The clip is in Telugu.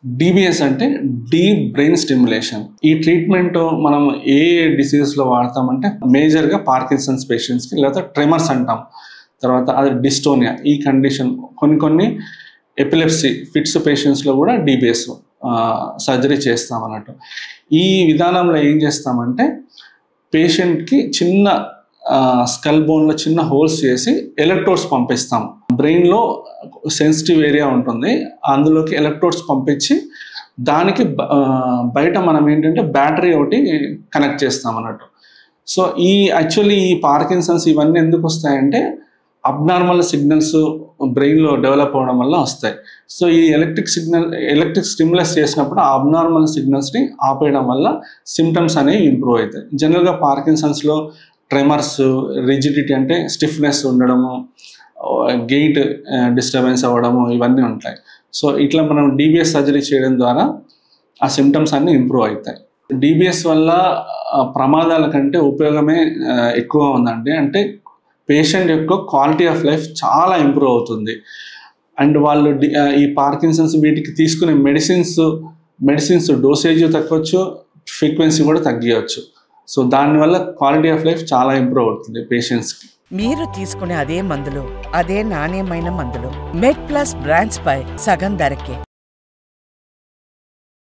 డీబీఎస్ అంటే డీప్ బ్రెయిన్ స్టిమ్యులేషన్. ఈ ట్రీట్మెంట్ మనం ఏ డిసీజెస్లో వాడతామంటే మేజర్గా పార్కిన్సన్స్ పేషెంట్స్కి, లేదా ట్రెమర్స్ అంటాం, తర్వాత అది డిస్టోనియా, ఈ కండిషన్, కొన్ని ఎపిలెప్సీ ఫిట్స్ పేషెంట్స్లో కూడా డీబీఎస్ సర్జరీ చేస్తాం అన్నట్టు. ఈ విధానంలో ఏం చేస్తామంటే పేషెంట్కి చిన్న స్కల్ బోన్లో చిన్న హోల్స్ చేసి ఎలక్ట్రోడ్స్ పంపిస్తాం. బ్రెయిన్లో సెన్సిటివ్ ఏరియా ఉంటుంది, అందులోకి ఎలక్ట్రోడ్స్ పంపించి దానికి బయట మనం ఏంటంటే బ్యాటరీ ఒకటి కనెక్ట్ చేస్తాం అన్నట్టు. సో యాక్చువల్లీ ఈ పార్కిన్సన్స్ ఇవన్నీ ఎందుకు వస్తాయంటే అబ్నార్మల్ సిగ్నల్స్ బ్రెయిన్లో డెవలప్ అవ్వడం వల్ల వస్తాయి. సో ఈ ఎలక్ట్రిక్ స్టిమ్యులస్ చేసినప్పుడు ఆ అబ్నార్మల్ సిగ్నల్స్ని ఆపేయడం వల్ల సిమ్టమ్స్ అనేవి ఇంప్రూవ్ అవుతాయి. జనరల్గా పార్కిన్సన్స్లో ట్రెమర్స్, రిజిడిటీ అంటే స్టిఫ్నెస్ ఉండడము, గెయిట్ డిస్టర్బెన్స్ అవ్వడము, ఇవన్నీ ఉంటాయి. సో ఇట్లా మనం డీబీఎస్ సర్జరీ చేయడం ద్వారా ఆ సిమ్టమ్స్ అన్నీ ఇంప్రూవ్ అవుతాయి. డీబీఎస్ వల్ల ప్రమాదాల కంటే ఉపయోగమే ఎక్కువ ఉందండి. అంటే పేషెంట్ యొక్క క్వాలిటీ ఆఫ్ లైఫ్ చాలా ఇంప్రూవ్ అవుతుంది. అండ్ వాళ్ళు ఈ పార్కిన్సన్స్ వీటికి తీసుకునే మెడిసిన్స్ డోసేజ్ తగ్గవచ్చు, ఫ్రీక్వెన్సీ కూడా తగ్గించవచ్చు. సో దానివల్ల క్వాలిటీ ఆఫ్ లైఫ్ చాలా ఇంప్రూవ్ అవుతుంది పేషెంట్స్కి. మీరు తీసుకునే అదే మందులు, అదే నాణ్యమైన మందులు మెడ్ ప్లస్ బ్రాండ్స్ పై సగం ధరకే.